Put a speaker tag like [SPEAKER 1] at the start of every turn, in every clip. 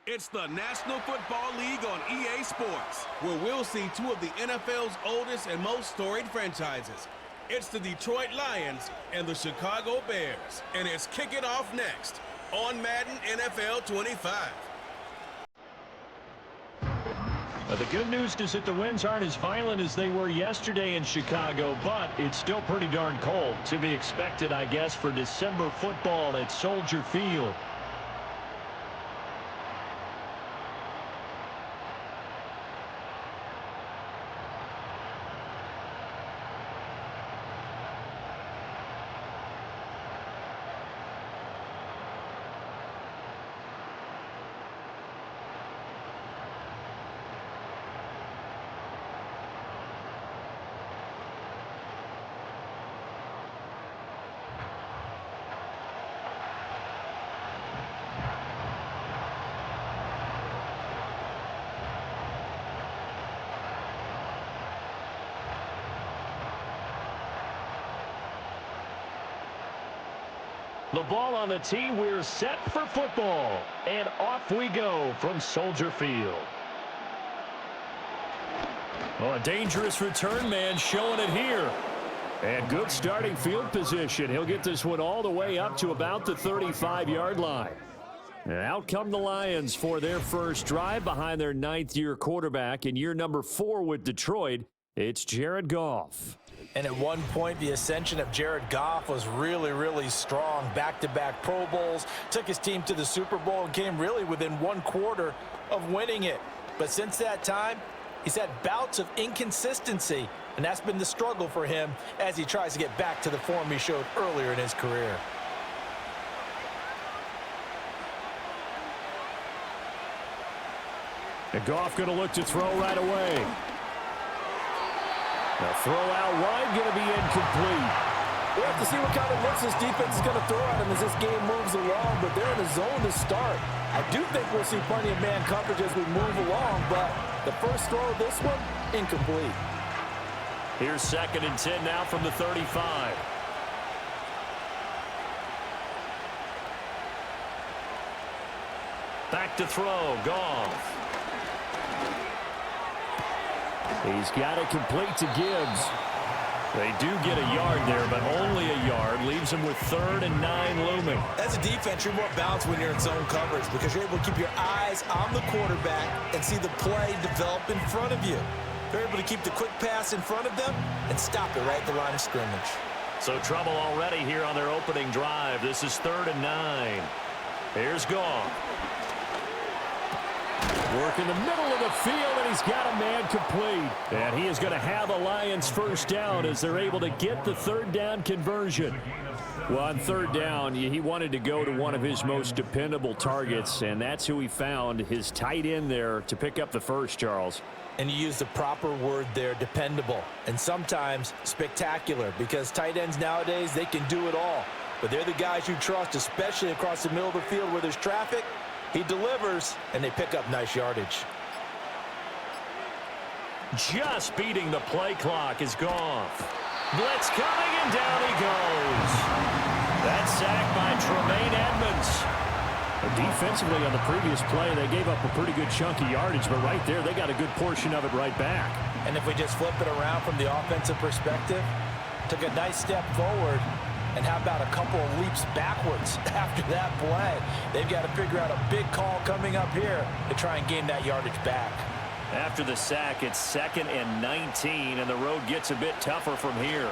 [SPEAKER 1] It's the National Football League on EA Sports, where we'll see two of the NFL's oldest and most storied franchises. It's the Detroit Lions and the Chicago Bears, and it's kicking off next on Madden NFL 25.
[SPEAKER 2] The good news is that the winds aren't as violent as they were yesterday in Chicago, but it's still pretty darn cold. To be expected, I guess, for December football at Soldier Field. The ball on the tee, we're set for football. And off we go from Soldier Field. Oh, a dangerous return man showing it here. And good starting field position. He'll get this one all the way up to about the 35-yard line. And out come the Lions for their first drive behind their ninth-year quarterback in year number 4 with Detroit. It's Jared Goff.
[SPEAKER 3] And at one point, the ascension of Jared Goff was really, really strong. Back-to-back Pro Bowls, took his team to the Super Bowl, and came really within one quarter of winning it. But since that time, he's had bouts of inconsistency, and that's been the struggle for him as he tries to get back to the form he showed earlier in his career.
[SPEAKER 2] And Goff going to look to throw right away. The throw out wide going to be incomplete.
[SPEAKER 3] We'll have to see what kind of looks this defense is going to throw at him as this game moves along, but they're in a zone to start. I do think we'll see plenty of man coverage as we move along, but the first throw of this one, incomplete.
[SPEAKER 2] Here's 2nd and 10 now from the 35. Back to throw, Goff. He's got it complete to Gibbs. They do get a yard there, but only a yard. Leaves them with 3rd and 9 looming.
[SPEAKER 3] As a defense, you're more balanced when you're in zone coverage because you're able to keep your eyes on the quarterback and see the play develop in front of you. They're able to keep the quick pass in front of them and stop it right at the line of scrimmage.
[SPEAKER 2] So trouble already here on their opening drive. This is 3rd and 9. Here's Goff. Work in the middle of the field, and he's got a man complete. And he is going to have a Lions first down as they're able to get the 3rd down conversion. Well, on 3rd down, he wanted to go to one of his most dependable targets, and that's who he found, his tight end there, to pick up the first, Charles.
[SPEAKER 3] And you use the proper word there, dependable, and sometimes spectacular, because tight ends nowadays, they can do it all. But they're the guys you trust, especially across the middle of the field where there's traffic. He delivers, and they pick up nice yardage.
[SPEAKER 2] Just beating the play clock is Goff. Blitz coming, and down he goes. That's sacked by Tremaine Edmonds. Defensively on the previous play, they gave up a pretty good chunk of yardage, but right there, they got a good portion of it right back.
[SPEAKER 3] And if we just flip it around from the offensive perspective, took a nice step forward, and how about a couple of leaps backwards after that play? They've got to figure out a big call coming up here to try and gain that yardage back.
[SPEAKER 2] After the sack, it's 2nd and 19, and the road gets a bit tougher from here.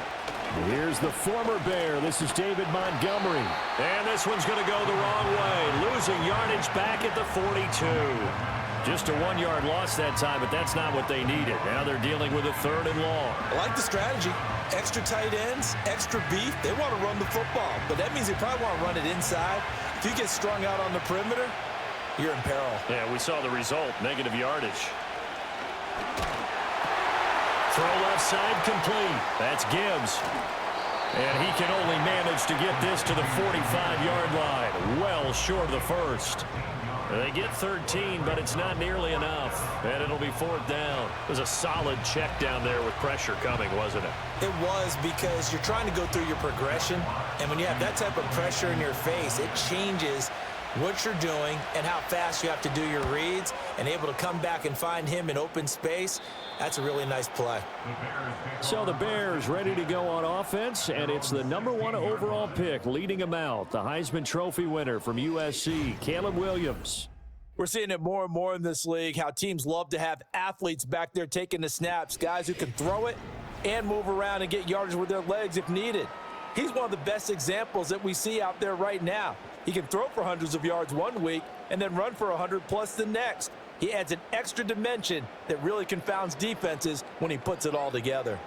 [SPEAKER 2] Here's the former Bear. This is David Montgomery. And this one's going to go the wrong way, losing yardage back at the 42. Just a 1-yard loss that time, but that's not what they needed. Now they're dealing with a 3rd and long.
[SPEAKER 3] I like the strategy. Extra tight ends, extra beef. They want to run the football, but that means they probably want to run it inside. If you get strung out on the perimeter, you're in peril.
[SPEAKER 2] Yeah, we saw the result, negative yardage. Throw left side complete. That's Gibbs. And he can only manage to get this to the 45-yard line. Well short of the first. They get 13, but it's not nearly enough. And it'll be 4th down. It was a solid check down there with pressure coming, wasn't it?
[SPEAKER 3] It was, because you're trying to go through your progression. And when you have that type of pressure in your face, it changes what you're doing and how fast you have to do your reads and able to come back and find him in open space. That's a really nice play.
[SPEAKER 2] So the Bears ready to go on offense, and it's the #1 overall pick leading them out, the Heisman Trophy winner from USC, Caleb Williams.
[SPEAKER 3] We're seeing it more and more in this league, how teams love to have athletes back there taking the snaps, guys who can throw it and move around and get yardage with their legs if needed. He's one of the best examples that we see out there right now. He can throw for hundreds of yards one week and then run for 100+ the next. He adds an extra dimension that really confounds defenses when he puts it all together.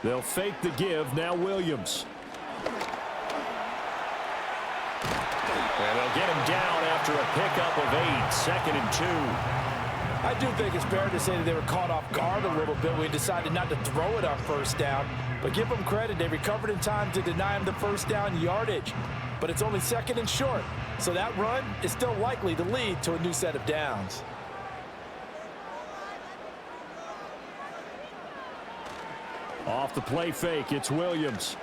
[SPEAKER 2] They'll fake the give. Now Williams. And they'll get him down after a pickup of 8, 2nd and 2.
[SPEAKER 3] I do think it's fair to say that they were caught off guard a little bit when we decided not to throw it on first down. But give them credit. They recovered in time to deny him the first down yardage. But it's only 2nd and short. So that run is still likely to lead to a new set of downs.
[SPEAKER 2] Off the play fake, it's Williams.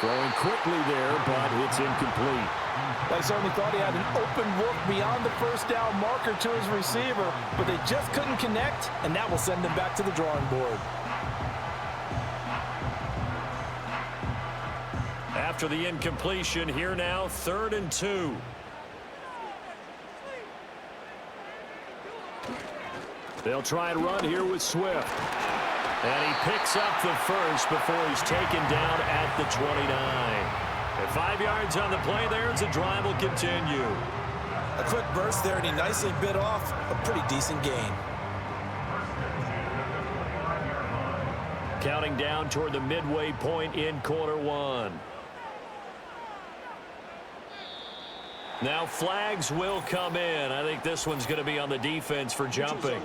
[SPEAKER 2] Throwing quickly there, but it's incomplete.
[SPEAKER 3] I certainly thought he had an open look beyond the first down marker to his receiver, but they just couldn't connect, and that will send him back to the drawing board.
[SPEAKER 2] After the incompletion, here now, 3rd and 2. They'll try and run here with Swift. And he picks up the first before he's taken down at the 29. And 5 yards on the play there as the drive will continue.
[SPEAKER 3] A quick burst there, and he nicely bit off a pretty decent gain.
[SPEAKER 2] Counting down toward the midway point in quarter 1. Now flags will come in. I think this one's going to be on the defense for jumping.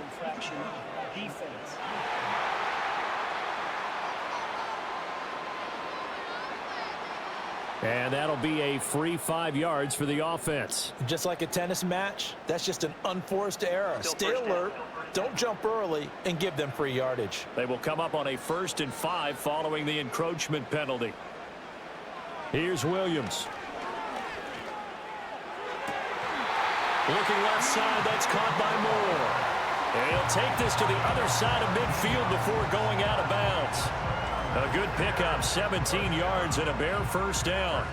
[SPEAKER 2] And that'll be a free 5 yards for the offense.
[SPEAKER 3] Just like a tennis match, that's just an unforced error. Stay alert, don't jump early, and give them free yardage.
[SPEAKER 2] They will come up on a 1st and 5 following the encroachment penalty. Here's Williams. Looking left side, that's caught by Moore. And he'll take this to the other side of midfield before going out of bounds. A good pickup, 17 yards and a Bear first down.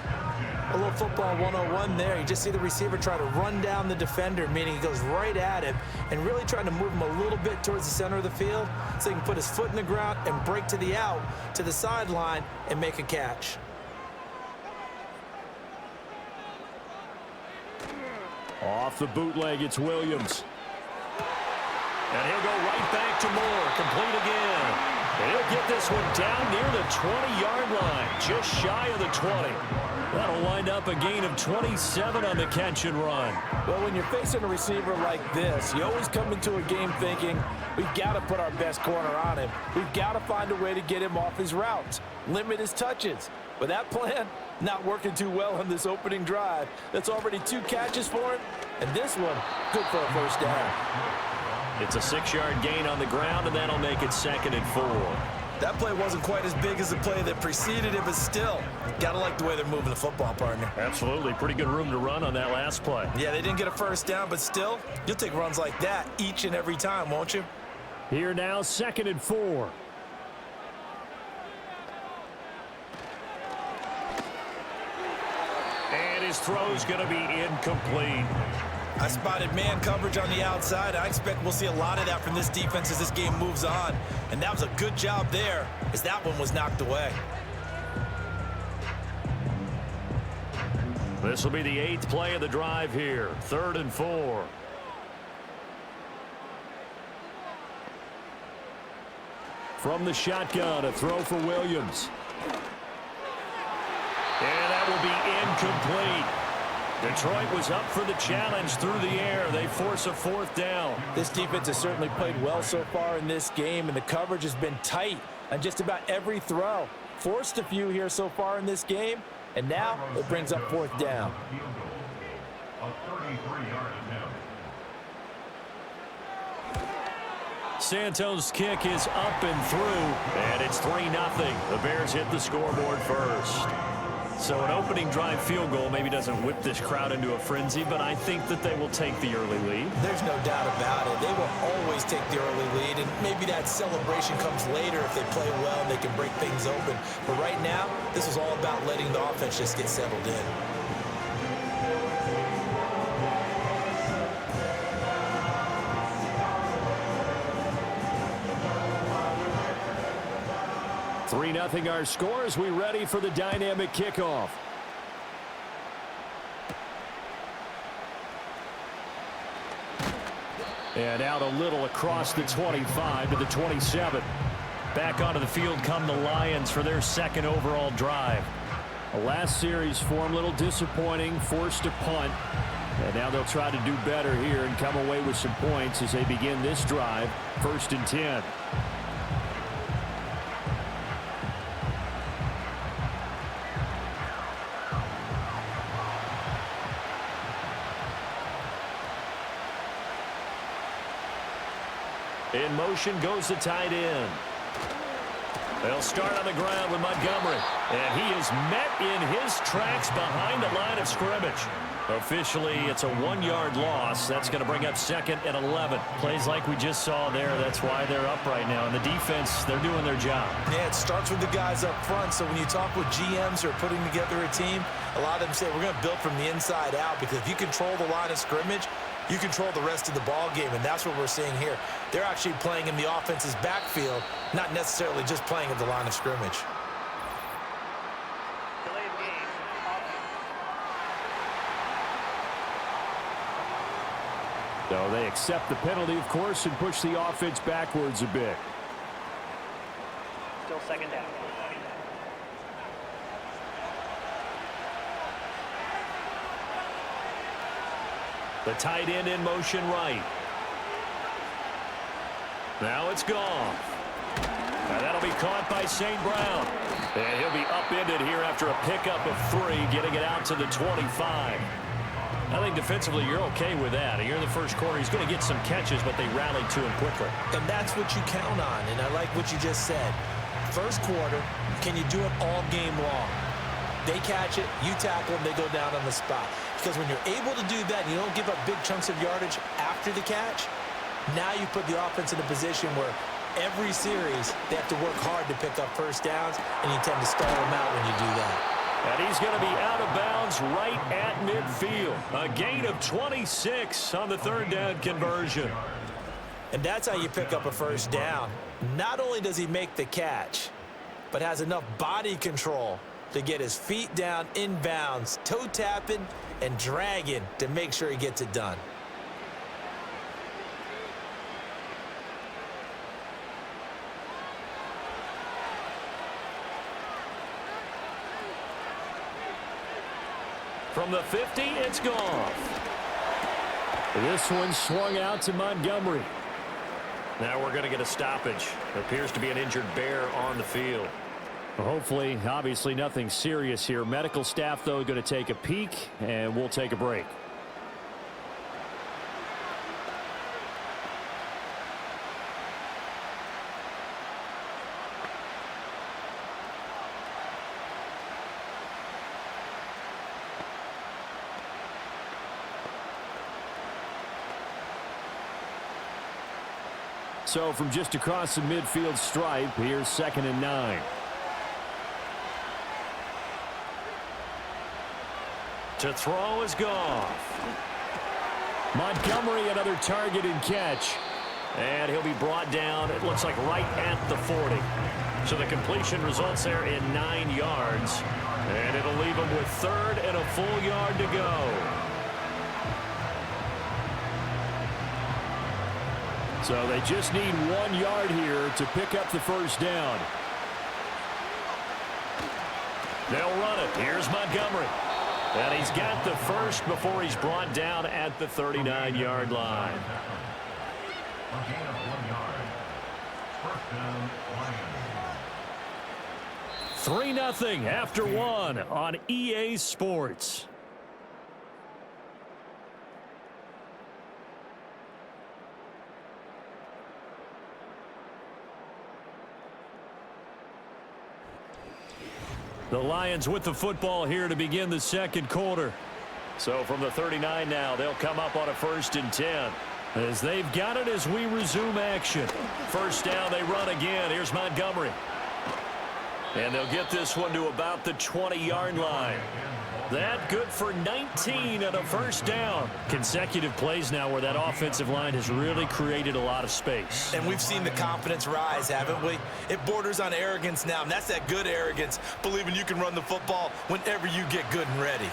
[SPEAKER 3] A little football 101 there. You just see the receiver try to run down the defender, meaning he goes right at him and really trying to move him a little bit towards the center of the field so he can put his foot in the ground and break to the out, to the sideline, and make a catch.
[SPEAKER 2] Off the bootleg, it's Williams. And he'll go right back to Moore, complete again. And he'll get this one down near the 20-yard line, just shy of the 20. That'll wind up a gain of 27 on the catch and run.
[SPEAKER 3] Well, when you're facing a receiver like this, you always come into a game thinking, we've got to put our best corner on him. We've got to find a way to get him off his routes, limit his touches. But that plan, not working too well on this opening drive. That's already 2 catches for him, and this one, good for a first down.
[SPEAKER 2] It's a 6-yard gain on the ground, and that'll make it 2nd and 4.
[SPEAKER 3] That play wasn't quite as big as the play that preceded it, but still, gotta like the way they're moving the football, partner.
[SPEAKER 2] Absolutely. Pretty good room to run on that last play.
[SPEAKER 3] Yeah, they didn't get a first down, but still, you'll take runs like that each and every time, won't you?
[SPEAKER 2] Here now, 2nd and 4. And his throw's going to be incomplete.
[SPEAKER 3] I spotted man coverage on the outside. I expect we'll see a lot of that from this defense as this game moves on. And that was a good job there as that one was knocked away.
[SPEAKER 2] This will be the 8th play of the drive here. 3rd and 4. From the shotgun, a throw for Williams. And that will be incomplete. Detroit was up for the challenge through the air. They force a 4th down.
[SPEAKER 3] This defense has certainly played well so far in this game, and the coverage has been tight on just about every throw. Forced a few here so far in this game, and now it brings up 4th down.
[SPEAKER 2] Santos' kick is up and through, and it's 3-0. The Bears hit the scoreboard first. So an opening drive field goal maybe doesn't whip this crowd into a frenzy, but I think that they will take the early lead.
[SPEAKER 3] There's no doubt about it. They will always take the early lead, and maybe that celebration comes later if they play well and they can break things open. But right now, this is all about letting the offense just get settled in.
[SPEAKER 2] Nothing our score as we ready for the dynamic kickoff. And out a little across the 25 to the 27. Back onto the field come the Lions for their second overall drive. The last series for them a little disappointing, forced a punt. And now they'll try to do better here and come away with some points as they begin this drive, 1st and 10. In motion goes the tight end. They'll start on the ground with Montgomery. And he is met in his tracks behind the line of scrimmage. Officially, it's a 1-yard loss. That's going to bring up 2nd and 11. Plays like we just saw there. That's why they're up right now. And the defense, they're doing their job.
[SPEAKER 3] Yeah, it starts with the guys up front. So when you talk with GMs who are putting together a team, a lot of them say we're going to build from the inside out, because if you control the line of scrimmage, you control the rest of the ball game, and that's what we're seeing here. They're actually playing in the offense's backfield, not necessarily just playing at the line of scrimmage.
[SPEAKER 2] So they accept the penalty, of course, and push the offense backwards a bit.
[SPEAKER 4] Still 2nd down.
[SPEAKER 2] The tight end in motion right. Now it's gone. Now that'll be caught by St. Brown. And he'll be upended here after a pickup of 3, getting it out to the 25. I think defensively you're okay with that. Here in the first quarter, he's going to get some catches, but they rallied to him quickly.
[SPEAKER 3] And that's what you count on, and I like what you just said. First quarter, can you do it all game long? They catch it, you tackle them, they go down on the spot. Because when you're able to do that and you don't give up big chunks of yardage after the catch, now you put the offense in a position where every series they have to work hard to pick up first downs, and you tend to stall them out when you do that.
[SPEAKER 2] And he's going to be out of bounds right at midfield. A gain of 26 on the 3rd down conversion.
[SPEAKER 3] And that's how you pick up a first down. Not only does he make the catch, but has enough body control to get his feet down inbounds, toe tapping and dragging to make sure he gets it done.
[SPEAKER 2] From the 50, it's gone. This one swung out to Montgomery. Now we're going to get a stoppage. There appears to be an injured Bear on the field. Well, hopefully, obviously nothing serious here. Medical staff, though, going to take a peek, and we'll take a break. So from just across the midfield stripe, here's 2nd and 9. To throw is Goff. Montgomery, another target and catch. And he'll be brought down, it looks like right at the 40. So the completion results there in 9 yards. And it'll leave him with 3rd and a full yard to go. So they just need 1 yard here to pick up the first down. They'll run it. Here's Montgomery. And he's got the first before he's brought down at the 39-yard line. 3-0 after 1 on EA Sports. The Lions with the football here to begin the second quarter. So from the 39 now, they'll come up on a 1st and 10. As they've got it as we resume action. First down, they run again. Here's Montgomery. And they'll get this one to about the 20-yard line. That good for 19 and a 1st down. Consecutive plays now where that offensive line has really created a lot of space.
[SPEAKER 3] And we've seen the confidence rise, haven't we? It borders on arrogance now, and that's that good arrogance, believing you can run the football whenever you get good and ready.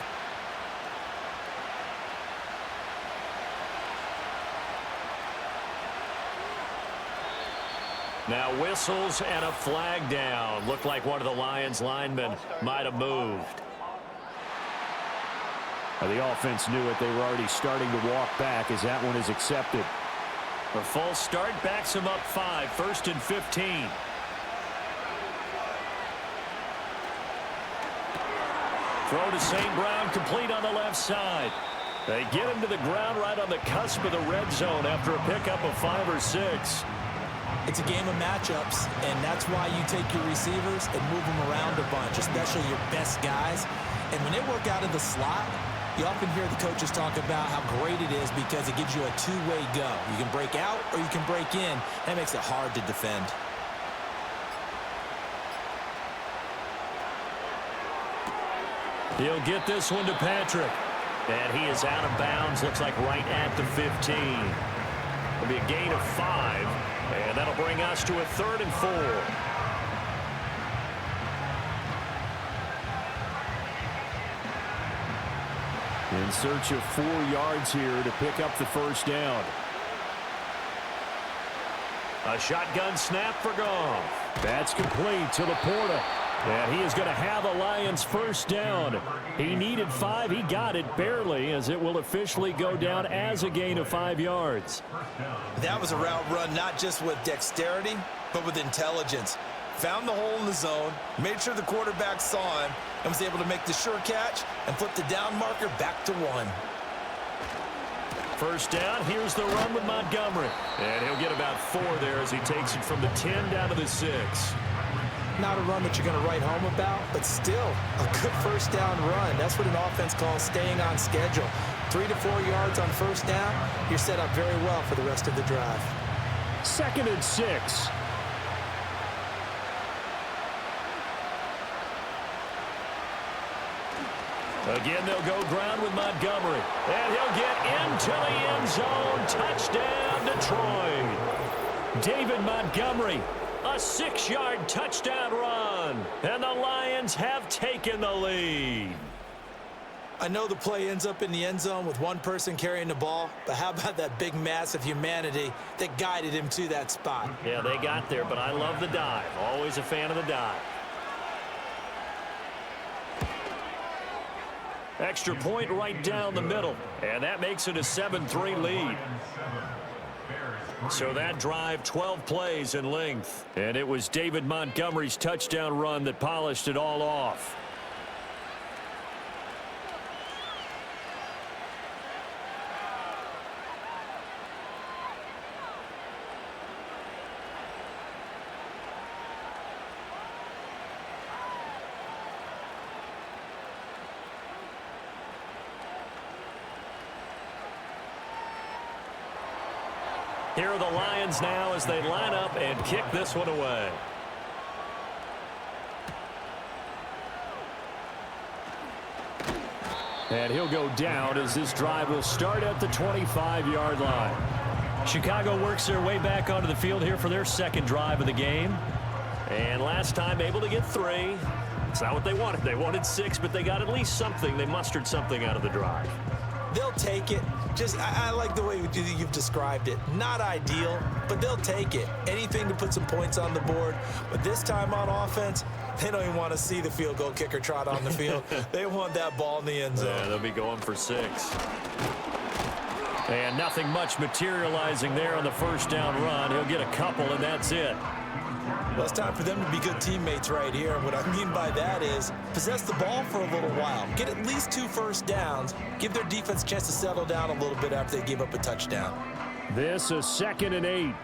[SPEAKER 2] Now whistles and a flag down. Looked like one of the Lions linemen might have moved. The offense knew it. They were already starting to walk back as that one is accepted. The false start backs him up 5. 1st and 15. Throw to St. Brown, complete on the left side. They get him to the ground right on the cusp of the red zone after a pickup of 5 or 6.
[SPEAKER 3] It's a game of matchups, and that's why you take your receivers and move them around a bunch, especially your best guys. And when they work out of the slot, you often hear the coaches talk about how great it is because it gives you a two-way go. You can break out or you can break in. That makes it hard to defend.
[SPEAKER 2] He'll get this one to Patrick. And he is out of bounds. Looks like right at the 15. It'll be a gain of 5. And that'll bring us to a 3rd and 4. In search of 4 yards here to pick up the 1st down. A shotgun snap for Goff. That's complete to Laporta. And he is going to have a Lions 1st down. He needed 5. He got it barely as it will officially go down as a gain of 5 yards.
[SPEAKER 3] That was a route run not just with dexterity, but with intelligence. Found the hole in the zone, made sure the quarterback saw him, and was able to make the sure catch and flip the down marker back to 1.
[SPEAKER 2] 1st down, here's the run with Montgomery. And he'll get about 4 there as he takes it from the 10 down to the 6.
[SPEAKER 3] Not a run that you're going to write home about, but still a good 1st down run. That's what an offense calls staying on schedule. 3 to 4 yards on 1st down, you're set up very well for the rest of the drive.
[SPEAKER 2] 2nd and 6. Again, they'll go ground with Montgomery. And he'll get into the end zone. Touchdown, Detroit. David Montgomery, a 6-yard touchdown run. And the Lions have taken the lead.
[SPEAKER 3] I know the play ends up in the end zone with one person carrying the ball, but how about that big mass of humanity that guided him to that spot?
[SPEAKER 2] Yeah, they got there, but I love the dive. Always a fan of the dive. Extra point right down the middle, and that makes it a 7-3 lead. So that drive, 12 plays in length, and it was David Montgomery's touchdown run that polished it all off. Here are the Lions now as they line up and kick this one away. And he'll go down as this drive will start at the 25-yard line. Chicago works their way back onto the field here for their 2nd drive of the game. And last time able to get 3. It's not what they wanted. They wanted 6, but they got at least something. They mustered something out of the drive.
[SPEAKER 3] They'll take it. I like the way you've described it. Not ideal, but they'll take it. Anything to put some points on the board. But this time on offense, they don't even want to see the field goal kicker trot on the field. They want that ball in the end zone.
[SPEAKER 2] Yeah, they'll be going for 6. And nothing much materializing there on the 1st down run. He'll get a couple, and that's it.
[SPEAKER 3] Well, it's time for them to be good teammates right here. And what I mean by that is possess the ball for a little while. Get at least 2 first downs. Give their defense a chance to settle down a little bit after they give up a touchdown.
[SPEAKER 2] This is 2nd and 8.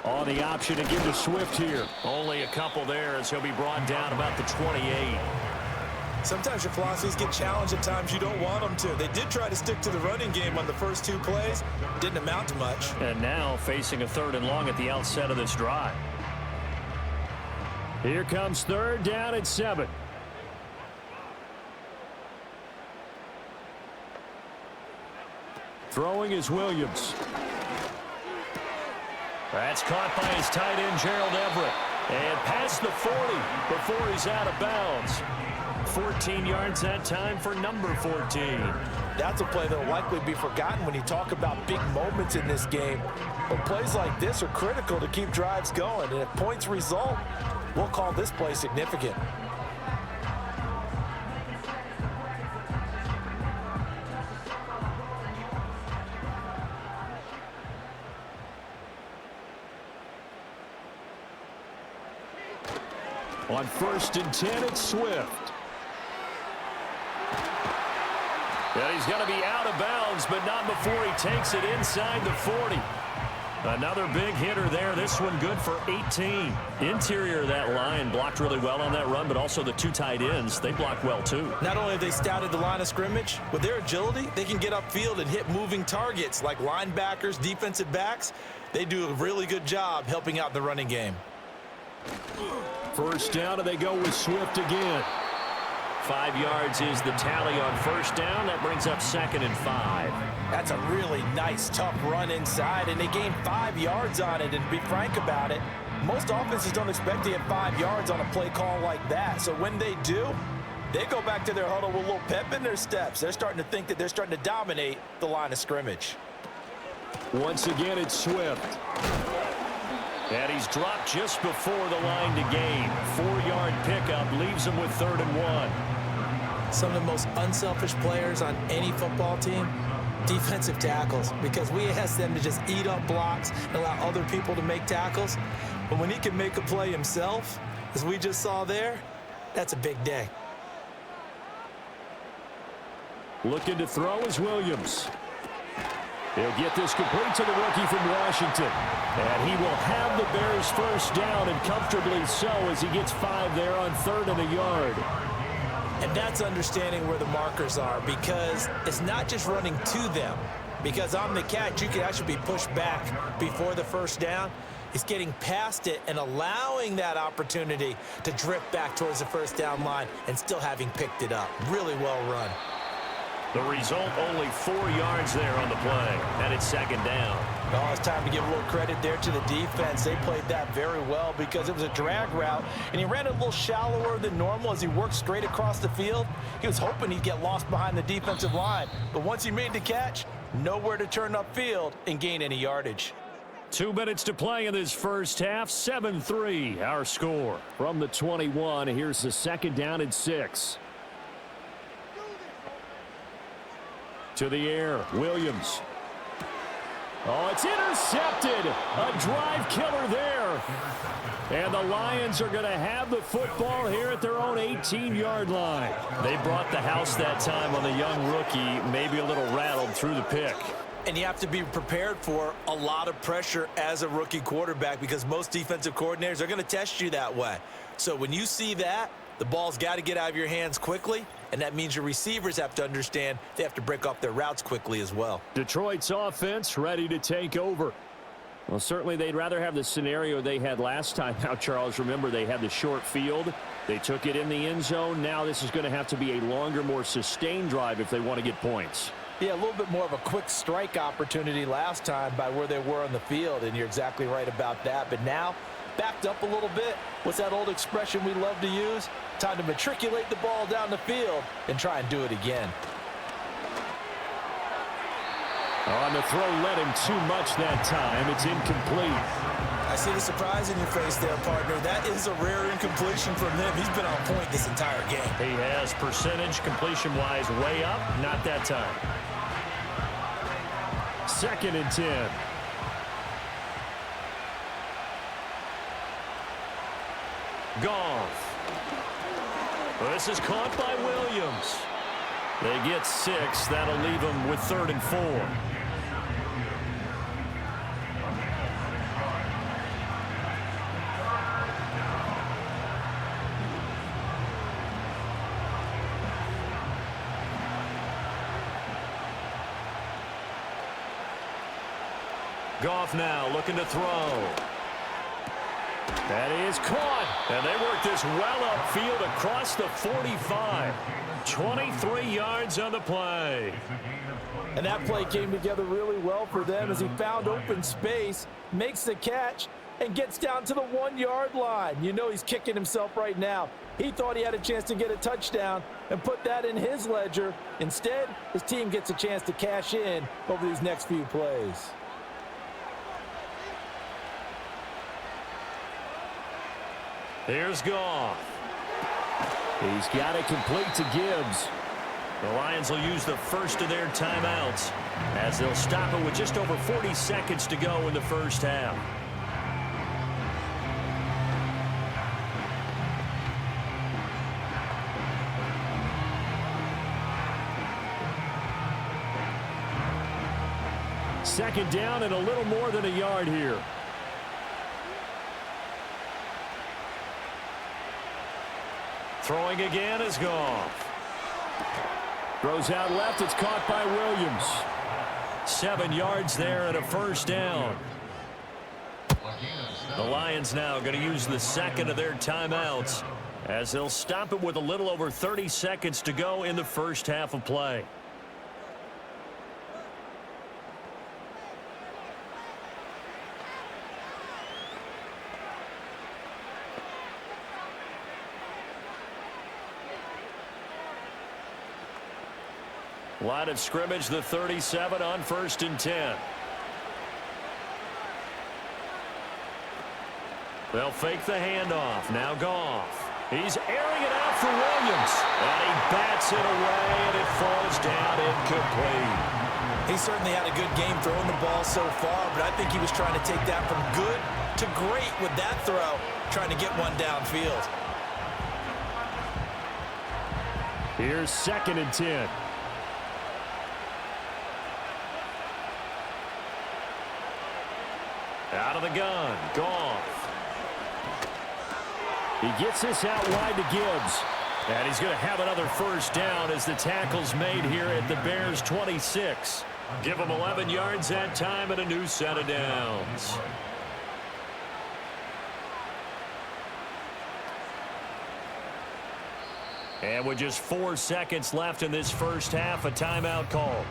[SPEAKER 2] On the option to give to Swift here. Only a couple there as he'll be brought down about the 28.
[SPEAKER 3] Sometimes your philosophies get challenged at times you don't want them to. They did try to stick to the running game on the first 2 plays. Didn't amount to much.
[SPEAKER 2] And now facing a 3rd and long at the outset of this drive. Here comes 3rd down and 7. Throwing is Williams. That's caught by his tight end, Gerald Everett. And past the 40 before he's out of bounds. 14 yards that time for number 14.
[SPEAKER 3] That's a play that will likely be forgotten when you talk about big moments in this game. But plays like this are critical to keep drives going. And if points result, we'll call this play significant.
[SPEAKER 2] On 1st and 10, it's Swift. And he's going to be out of bounds, but not before he takes it inside the 40. Another big hitter there. This one good for 18. Interior of that line blocked really well on that run, but also the 2 tight ends, they blocked well too.
[SPEAKER 3] Not only have they scouted the line of scrimmage, with their agility, they can get upfield and hit moving targets like linebackers, defensive backs. They do a really good job helping out the running game.
[SPEAKER 2] 1st down, and they go with Swift again. 5 yards is the tally on 1st down. That brings up 2nd and 5.
[SPEAKER 3] That's a really nice, tough run inside, and they gained 5 yards on it. And to be frank about it, most offenses don't expect to get 5 yards on a play call like that. So when they do, they go back to their huddle with a little pep in their steps. They're starting to think that they're starting to dominate the line of scrimmage.
[SPEAKER 2] Once again, it's Swift. And he's dropped just before the line to gain. 4-yard pickup leaves him with 3rd and 1.
[SPEAKER 3] Some of the most unselfish players on any football team, defensive tackles, because we ask them to just eat up blocks and allow other people to make tackles. But when he can make a play himself, as we just saw there, that's a big day.
[SPEAKER 2] Looking to throw is Williams. He'll get this complete to the rookie from Washington. And he will have the Bears 1st down, and comfortably so, as he gets 5 there on 3rd and a yard.
[SPEAKER 3] And that's understanding where the markers are, because it's not just running to them. Because on the catch, you can actually be pushed back before the 1st down. It's getting past it and allowing that opportunity to drift back towards the 1st down line and still having picked it up. Really well run.
[SPEAKER 2] The result, only 4 yards there on the play, and it's 2nd down.
[SPEAKER 3] Oh, it's time to give a little credit there to the defense. They played that very well because it was a drag route, and he ran it a little shallower than normal as he worked straight across the field. He was hoping he'd get lost behind the defensive line, but once he made the catch, nowhere to turn upfield and gain any yardage.
[SPEAKER 2] 2 minutes to play in this 1st half. 7-3, our score. From the 21, here's the 2nd down and 6. To the air, Williams. Oh, it's intercepted. A drive killer there. And the Lions are going to have the football here at their own 18-yard line. They brought the house that time on the young rookie, maybe a little rattled through the pick.
[SPEAKER 3] And you have to be prepared for a lot of pressure as a rookie quarterback, because most defensive coordinators are going to test you that way. So when you see that, the ball's got to get out of your hands quickly, and that means your receivers have to understand they have to break off their routes quickly as well.
[SPEAKER 2] Detroit's offense ready to take over. Well, certainly they'd rather have the scenario they had last time. Now, Charles, remember, they had the short field. They took it in the end zone. Now this is going to have to be a longer, more sustained drive if they want to get points.
[SPEAKER 3] Yeah, a little bit more of a quick strike opportunity last time by where they were on the field, and you're exactly right about that. But now, backed up a little bit. What's that old expression we love to use? Time to matriculate the ball down the field and try and do it again.
[SPEAKER 2] On the throw, led him too much that time. It's incomplete.
[SPEAKER 3] I see the surprise in your face there, partner. That is a rare incompletion from him. He's been on point this entire game.
[SPEAKER 2] He has percentage completion-wise way up. Not that time. 2nd and 10. Goff. This is caught by Williams. They get 6. That'll leave them with 3rd and 4. Goff now looking to throw. That is caught. And they work this well upfield across the 45. 23 yards on the play.
[SPEAKER 3] And that play came together really well for them as he found open space, makes the catch, and gets down to the 1-yard line. You know he's kicking himself right now. He thought he had a chance to get a touchdown and put that in his ledger. Instead, his team gets a chance to cash in over these next few plays.
[SPEAKER 2] Here's Goff. He's got it complete to Gibbs. The Lions will use the first of their timeouts as they'll stop it with just over 40 seconds to go in the first half. Second down and a little more than a yard here. Throwing again is Goff. Throws out left. It's caught by Williams. 7 yards there and a first down. The Lions now going to use the second of their timeouts as they'll stop it with a little over 30 seconds to go in the first half of play. Line of scrimmage, the 37 on 1st and 10. They'll fake the handoff. Now Goff. He's airing it out for Williams. And he bats it away, and it falls down incomplete.
[SPEAKER 3] He certainly had a good game throwing the ball so far, but I think he was trying to take that from good to great with that throw, trying to get one downfield.
[SPEAKER 2] Here's 2nd and 10. Out of the gun, Goff. He gets this out wide to Gibbs. And he's going to have another first down as the tackle's made here at the Bears' 26. Give him 11 yards that time and a new set of downs. And with just 4 seconds left in this first half, a timeout call.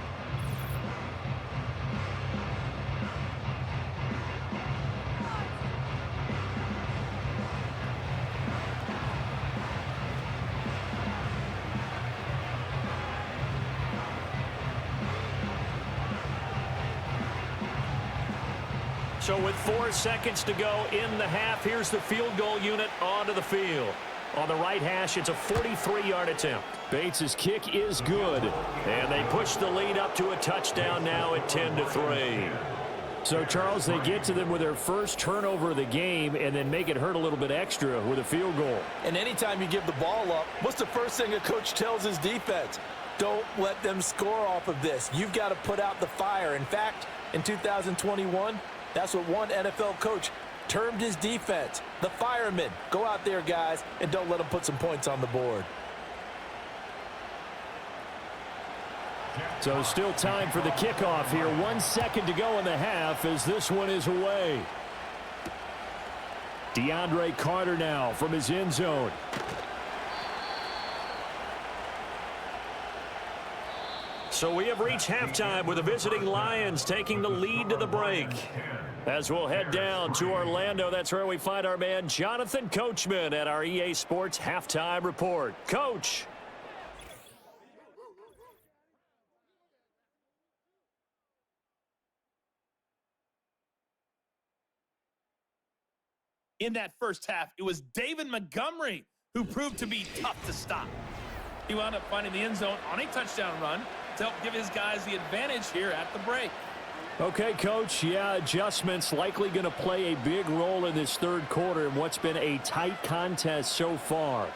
[SPEAKER 2] So with 4 seconds to go in the half, here's the field goal unit onto the field. On the right hash, it's a 43-yard attempt. Bates' kick is good, and they push the lead up to a touchdown now at 10-3. So, Charles, they get to them with their first turnover of the game and then make it hurt a little bit extra with a field goal.
[SPEAKER 3] And anytime you give the ball up, what's the first thing a coach tells his defense? Don't let them score off of this. You've got to put out the fire. In fact, in 2021, that's what one NFL coach termed his defense, the firemen. Go out there, guys, and don't let them put some points on the board.
[SPEAKER 2] So still time for the kickoff here. 1 second to go in the half as this one is away. DeAndre Carter now from his end zone. So we have reached halftime with the visiting Lions taking the lead to the break. As we'll head down to Orlando, that's where we find our man Jonathan Coachman at our EA Sports Halftime Report. Coach.
[SPEAKER 4] In that first half, it was David Montgomery who proved to be tough to stop. He wound up finding the end zone on a touchdown run to help give his guys the advantage here at the break.
[SPEAKER 2] Okay, Coach, yeah, adjustments likely going to play a big role in this third quarter in what's been a tight contest so far.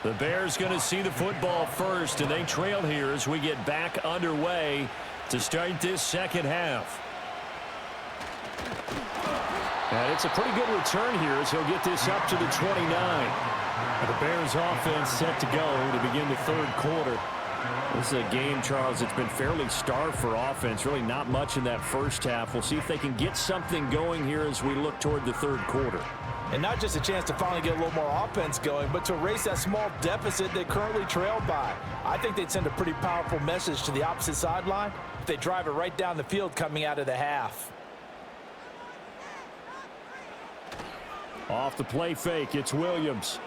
[SPEAKER 2] The Bears going to see the football first, and they trail here as we get back underway to start this second half. And it's a pretty good return here as he'll get this up to the 29. The Bears offense set to go to begin the third quarter. This is a game, Charles, it's been fairly starved for offense. Really not much in that first half. We'll see if they can get something going here as we look toward the third quarter.
[SPEAKER 3] And not just a chance to finally get a little more offense going, but to erase that small deficit they currently trailed by. I think they'd send a pretty powerful message to the opposite sideline if they drive it right down the field coming out of the half.
[SPEAKER 2] Off the play fake, it's Williams.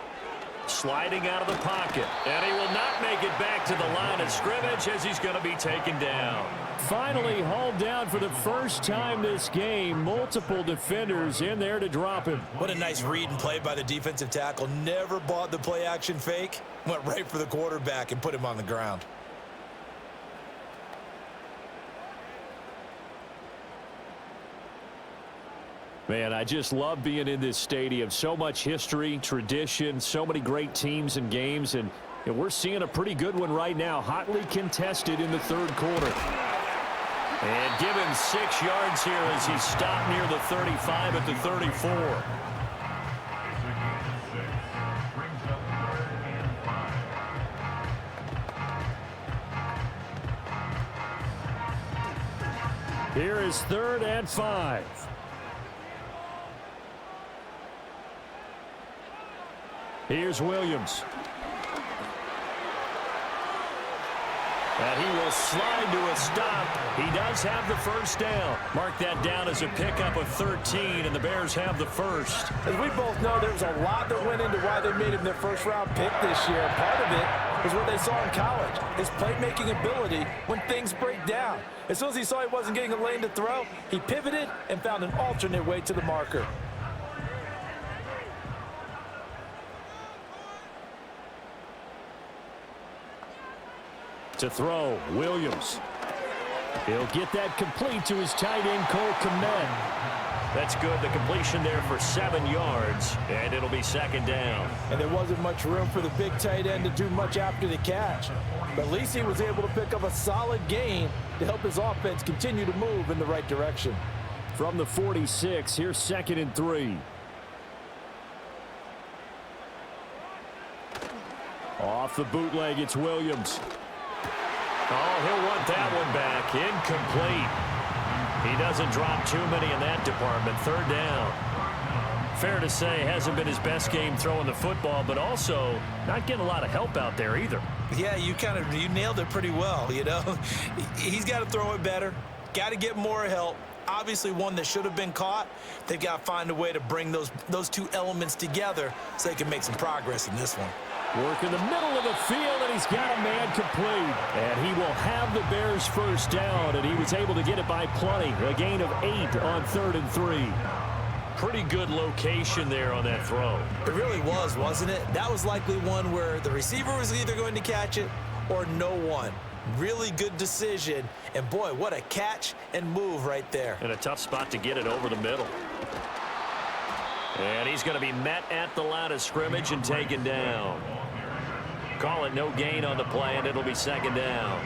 [SPEAKER 2] Sliding out of the pocket, and he will not make it back to the line of scrimmage as he's going to be taken down. Finally hauled down for the first time this game. Multiple defenders in there to drop him.
[SPEAKER 3] What a nice read and play by the defensive tackle. Never bought the play action fake. Went right for the quarterback and put him on the ground.
[SPEAKER 2] Man, I just love being in this stadium. So much history, tradition, so many great teams and games, and we're seeing a pretty good one right now. Hotly contested in the third quarter. And give him 6 yards here as he stopped near the 35 at the 34. Here is 3rd and 5. Here's Williams. And he will slide to a stop. He does have the first down. Mark that down as a pickup of 13, and the Bears have the first.
[SPEAKER 3] As we both know, there's a lot that went into why they made him their first-round pick this year. Part of it was what they saw in college, his playmaking ability when things break down. As soon as he saw he wasn't getting a lane to throw, he pivoted and found an alternate way to the marker.
[SPEAKER 2] To throw, Williams. He'll get that complete to his tight end, Cole Kmet. That's good. The completion there for 7 yards, and it'll be 2nd down.
[SPEAKER 3] And there wasn't much room for the big tight end to do much after the catch. But at least he was able to pick up a solid gain to help his offense continue to move in the right direction.
[SPEAKER 2] From the 46, here's 2nd and 3. Off the bootleg, it's Williams. Oh, he'll want that one back. Incomplete. He doesn't drop too many in that department. 3rd down. Fair to say, hasn't been his best game throwing the football, but also not getting a lot of help out there either.
[SPEAKER 3] Yeah, you nailed it pretty well, you know. He's got to throw it better. Got to get more help. Obviously one that should have been caught. They've got to find a way to bring those two elements together so they can make some progress in this one.
[SPEAKER 2] Work in the middle of the field, and he's got a man complete. And he will have the Bears first down, and he was able to get it by plenty. A gain of 8 on 3rd and 3. Pretty good location there on that throw.
[SPEAKER 3] It really was, wasn't it? That was likely one where the receiver was either going to catch it or no one. Really good decision. And, boy, what a catch and move right there.
[SPEAKER 2] And a tough spot to get it over the middle. And he's going to be met at the line of scrimmage and taken down. Call it no gain on the play, and it'll be 2nd down.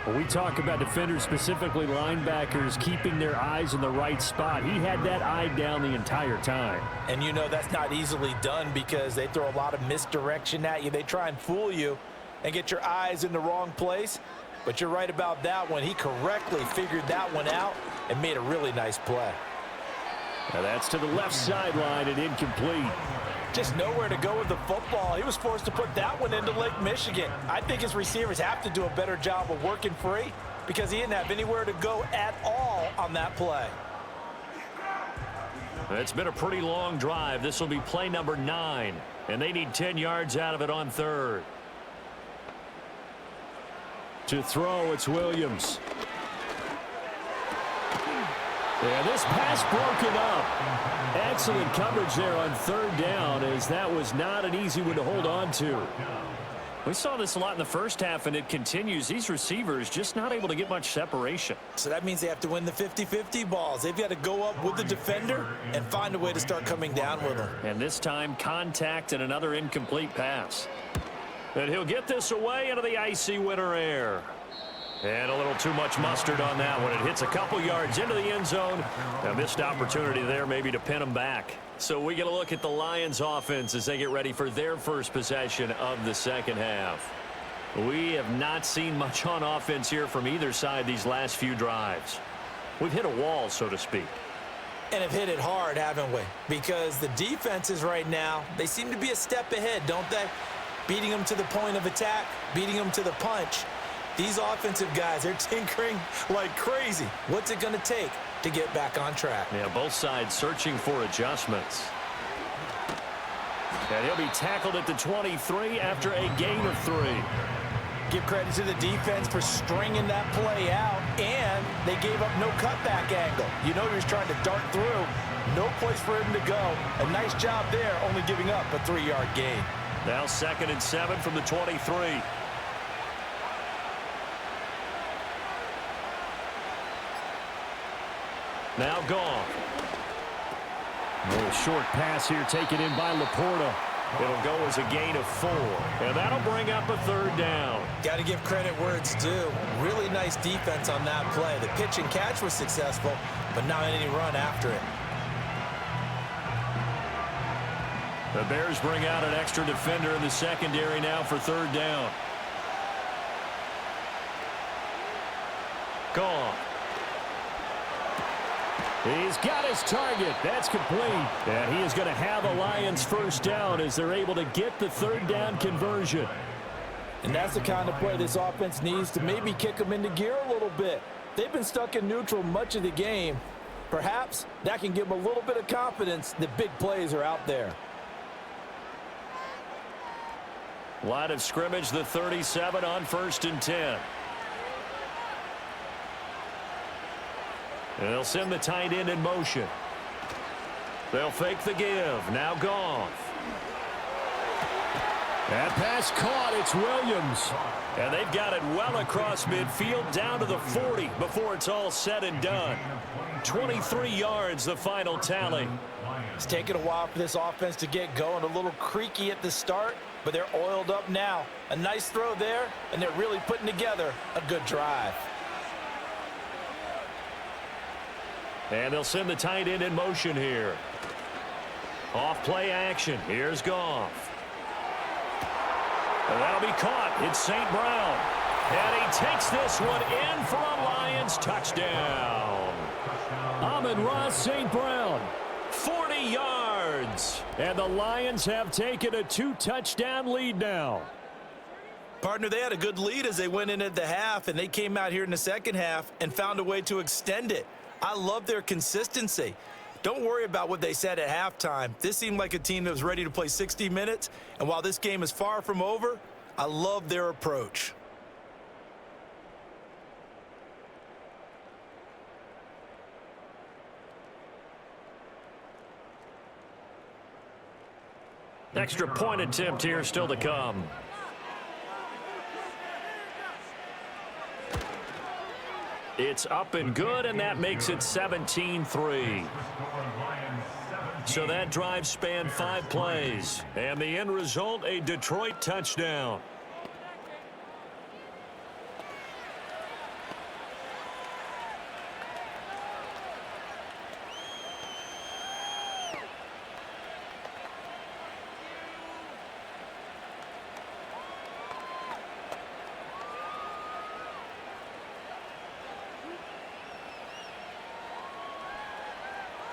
[SPEAKER 2] When we talk about defenders, specifically linebackers, keeping their eyes in the right spot, he had that eye down the entire time.
[SPEAKER 3] And you know that's not easily done because they throw a lot of misdirection at you. They try and fool you and get your eyes in the wrong place. But you're right about that one. He correctly figured that one out and made a really nice play.
[SPEAKER 2] Now that's to the left sideline and incomplete.
[SPEAKER 3] Just nowhere to go with the football. He was forced to put that one into Lake Michigan. I think his receivers have to do a better job of working free because he didn't have anywhere to go at all on that play.
[SPEAKER 2] It's been a pretty long drive. This will be play number 9, and they need 10 yards out of it on 3rd. To throw, it's Williams. Yeah, this pass broken up. Excellent coverage there on 3rd down, as that was not an easy one to hold on to. We saw this a lot in the first half, and it continues. These receivers just not able to get much separation.
[SPEAKER 3] So that means they have to win the 50-50 balls. They've got to go up with the defender and find a way to start coming down with them.
[SPEAKER 2] And this time, contact and another incomplete pass. And he'll get this away into the icy winter air. And a little too much mustard on that one. It hits a couple yards into the end zone. A missed opportunity there maybe to pin him back. So we get a look at the Lions offense as they get ready for their first possession of the second half. We have not seen much on offense here from either side these last few drives. We've hit a wall, so to speak.
[SPEAKER 3] And have hit it hard, haven't we? Because the defenses right now, they seem to be a step ahead, don't they? Beating them to the point of attack, beating them to the punch. These offensive guys, they're tinkering like crazy. What's it going to take to get back on track?
[SPEAKER 2] Yeah, both sides searching for adjustments. And he'll be tackled at the 23 after a gain of 3.
[SPEAKER 3] Give credit to the defense for stringing that play out, and they gave up no cutback angle. You know he was trying to dart through. No place for him to go. A nice job there, only giving up a 3-yard gain.
[SPEAKER 2] Now 2nd and 7 from the 23. Now gone. A short pass here taken in by Laporta. It'll go as a gain of 4. And that'll bring up a 3rd down.
[SPEAKER 3] Got to give credit where it's due. Really nice defense on that play. The pitch and catch was successful, but not any run after it.
[SPEAKER 2] The Bears bring out an extra defender in the secondary now for 3rd down. Gone. He's got his target. That's complete. And he is going to have a Lions first down as they're able to get the 3rd down conversion.
[SPEAKER 3] And that's the kind of play this offense needs to maybe kick them into gear a little bit. They've been stuck in neutral much of the game. Perhaps that can give them a little bit of confidence that big plays are out there.
[SPEAKER 2] Line of scrimmage, the 37 on 1st and 10. And they'll send the tight end in motion. They'll fake the give. Now Goff. That pass caught. It's Williams. And they've got it well across midfield down to the 40 before it's all said and done. 23 yards, the final tally.
[SPEAKER 3] It's taken a while for this offense to get going. A little creaky at the start, but they're oiled up now. A nice throw there, and they're really putting together a good drive.
[SPEAKER 2] And they'll send the tight end in motion here. Off play action. Here's Goff. And that'll be caught. It's St. Brown. And he takes this one in for a Lions touchdown. Amon-Ra St. Brown. 40 yards. And the Lions have taken a 2-touchdown lead now.
[SPEAKER 3] Partner, they had a good lead as they went in at the half, and they came out here in the second half and found a way to extend it. I love their consistency. Don't worry about what they said at halftime. This seemed like a team that was ready to play 60 minutes, and while this game is far from over, I love their approach.
[SPEAKER 2] Extra point attempt here still to come. It's up and good, and that makes it 17-3. So that drive spanned 5 plays, and the end result, a Detroit touchdown.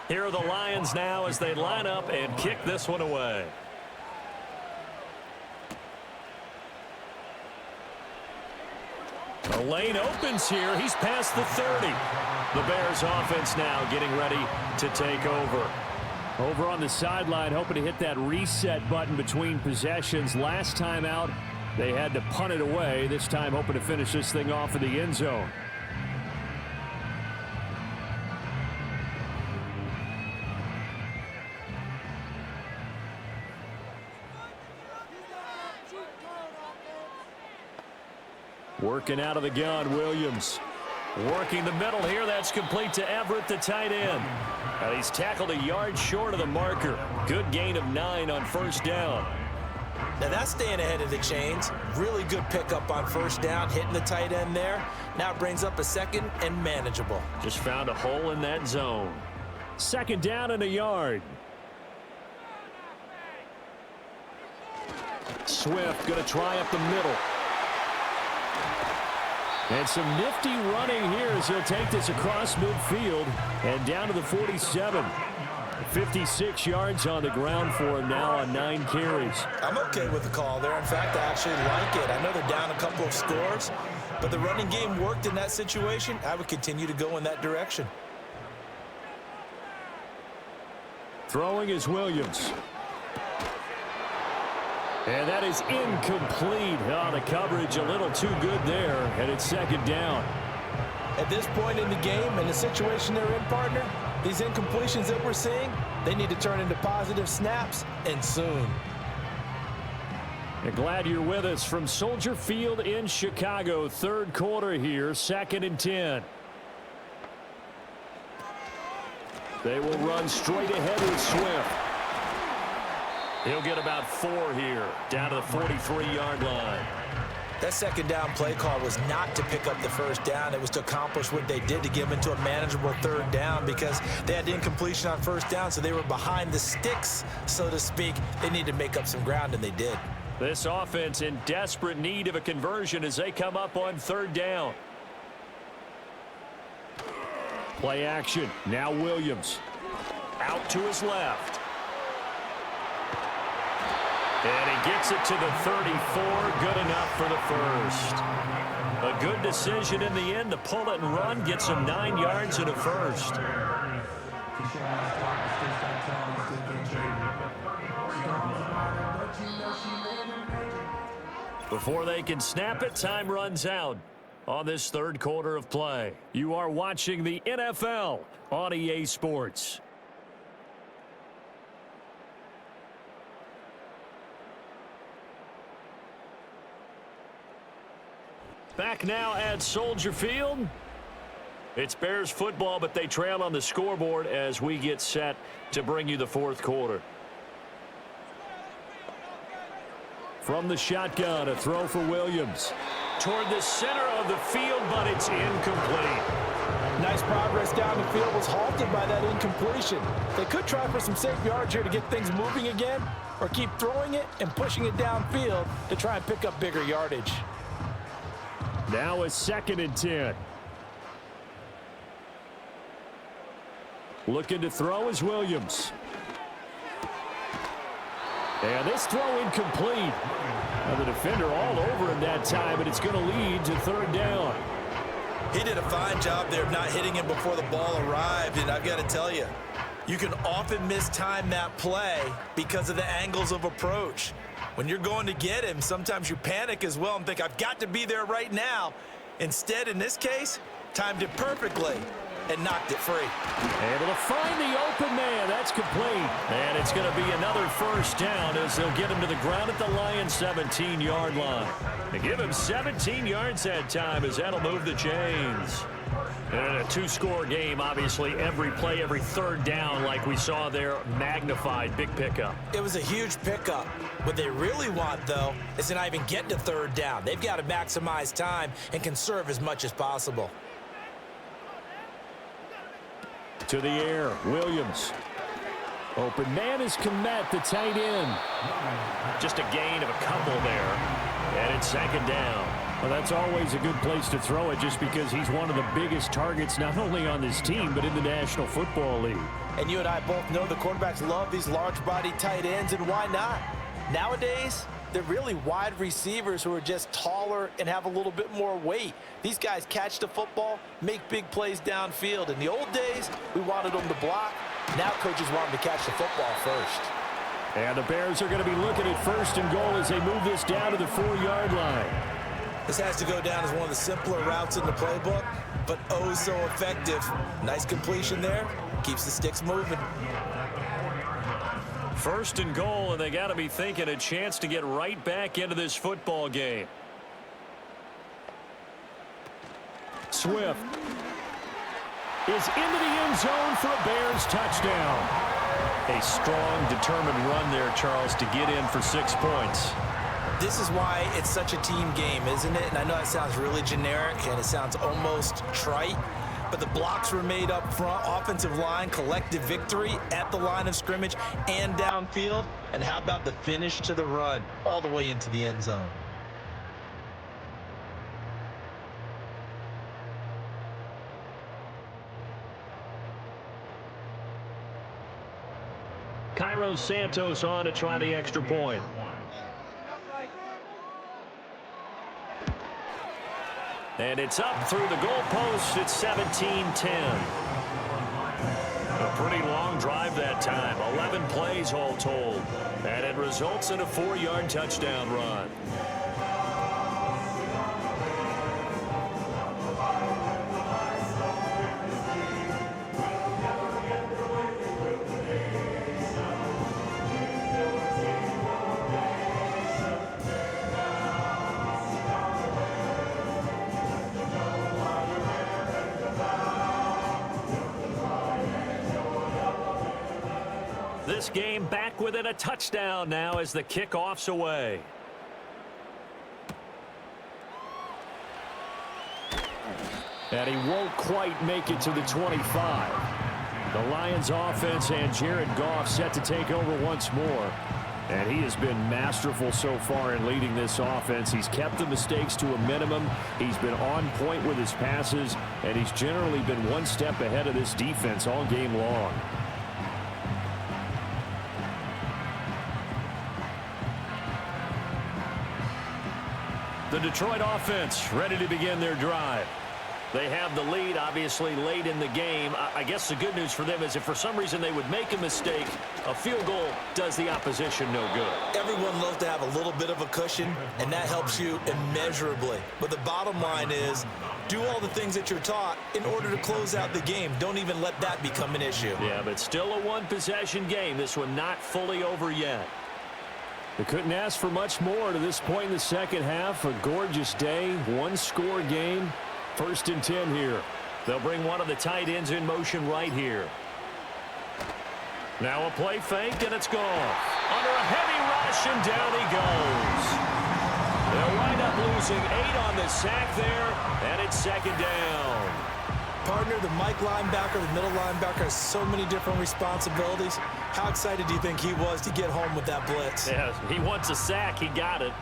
[SPEAKER 2] Here are the Lions now as they line up and kick this one away. The lane opens here. He's past the 30. The Bears offense now getting ready to take over. Over on the sideline, hoping to hit that reset button between possessions. Last time out, they had to punt it away. This time hoping to finish this thing off in the end zone. Working out of the gun, Williams. Working the middle here. That's complete to Everett, the tight end. And he's tackled a yard short of the marker. Good gain of 9 on first down.
[SPEAKER 3] Now that's staying ahead of the chains. Really good pickup on first down, hitting the tight end there. Now it brings up a second and manageable.
[SPEAKER 2] Just found a hole in that zone. Second down and a yard. Swift going to try up the middle. And some nifty running here as he'll take this across midfield and down to the 47. 56 yards on the ground for him now on 9 carries.
[SPEAKER 3] I'm okay with the call there. In fact, I actually like it. I know they're down a couple of scores, but the running game worked in that situation. I would continue to go in that direction.
[SPEAKER 2] Throwing is Williams. And that is incomplete. Oh, the coverage a little too good there, and it's second down.
[SPEAKER 3] At this point in the game and the situation they're in, partner, these incompletions that we're seeing, they need to turn into positive snaps, and soon.
[SPEAKER 2] And glad you're with us from Soldier Field in Chicago. Third quarter here, 2nd and 10. They will run straight ahead with Swift. He'll get about 4 here, down to the 43-yard line.
[SPEAKER 3] That second down play call was not to pick up the first down. It was to accomplish what they did to get them into a manageable third down because they had incompletion on first down, so they were behind the sticks, so to speak. They needed to make up some ground, and they did.
[SPEAKER 2] This offense in desperate need of a conversion as they come up on third down. Play action. Now Williams. Out to his left. And he gets it to the 34. Good enough for the first. A good decision in the end to pull it and run. Gets him 9 yards and a first. Before they can snap it, time runs out on this third quarter of play. You are watching the NFL on EA Sports. Back now at Soldier Field. It's Bears football, but they trail on the scoreboard as we get set to bring you the fourth quarter. From the shotgun, a throw for Williams. Toward the center of the field, but it's incomplete.
[SPEAKER 3] Nice progress down the field was halted by that incompletion. They could try for some safe yards here to get things moving again, or keep throwing it and pushing it downfield to try and pick up bigger yardage.
[SPEAKER 2] Now a 2nd and 10. Looking to throw is Williams. And this throw incomplete. Now the defender all over him that time, but it's going to lead to third down.
[SPEAKER 3] He did a fine job there of not hitting him before the ball arrived, and I've got to tell you, you can often mistime that play because of the angles of approach. When you're going to get him, sometimes you panic as well and think, I've got to be there right now. Instead, in this case, timed it perfectly and knocked it free.
[SPEAKER 2] Able to find the open man. That's complete. And it's going to be another first down as they'll get him to the ground at the Lions' 17-yard line. They give him 17 yards that time as that'll move the chains. And a two-score game, obviously, every play, every third down, like we saw there, magnified, big pickup.
[SPEAKER 3] It was a huge pickup. What they really want, though, is to not even get to third down. They've got to maximize time and conserve as much as possible.
[SPEAKER 2] To the air, Williams. Open man is Komet, the tight end. Just a gain of a couple there, and it's second down. Well, that's always a good place to throw it just because he's one of the biggest targets not only on this team but in the National Football League.
[SPEAKER 3] And you and I both know the quarterbacks love these large-body tight ends, and why not? Nowadays, they're really wide receivers who are just taller and have a little bit more weight. These guys catch the football, make big plays downfield. In the old days, we wanted them to block. Now coaches want them to catch the football first.
[SPEAKER 2] And the Bears are going to be looking at 1st and goal as they move this down to the 4-yard line.
[SPEAKER 3] This has to go down as one of the simpler routes in the playbook, but oh so effective. Nice completion there. Keeps the sticks moving.
[SPEAKER 2] 1st and goal, and they got to be thinking a chance to get right back into this football game. Swift is into the end zone for a Bears touchdown. A strong, determined run there, Charles, to get in for 6 points.
[SPEAKER 3] This is why it's such a team game, isn't it? And I know that sounds really generic and it sounds almost trite, but the blocks were made up front. Offensive line, collective victory at the line of scrimmage and downfield. And how about the finish to the run all the way into the end zone?
[SPEAKER 2] Cairo Santos on to try the extra point. And it's up through the goalpost. It's 17-10. A pretty long drive that time. 11 plays all told. And it results in a 4-yard touchdown run. This game back within a touchdown now as the kickoff's away. And he won't quite make it to the 25. The Lions offense and Jared Goff set to take over once more. And he has been masterful so far in leading this offense. He's kept the mistakes to a minimum. He's been on point with his passes. And he's generally been one step ahead of this defense all game long. The Detroit offense ready to begin their drive. They have the lead, obviously, late in the game. I guess the good news for them is if for some reason they would make a mistake, a field goal does the opposition no good.
[SPEAKER 3] Everyone loves to have a little bit of a cushion, and that helps you immeasurably. But the bottom line is, do all the things that you're taught in order to close out the game. Don't even let that become an issue. Yeah, but still a one-possession game. This one not fully over yet. They couldn't ask for much more to this point in the second half. A gorgeous day, one-score game. 1st and 10 here. They'll bring one of the tight ends in motion right here. Now a play fake, and it's gone. Under a heavy rush, and down he goes. They'll wind up losing 8 on the sack there, and it's 2nd down. Partner, the Mike linebacker, the middle linebacker, has so many different responsibilities. How excited do you think he was to get home with that blitz? Yeah, he wants a sack. He got it.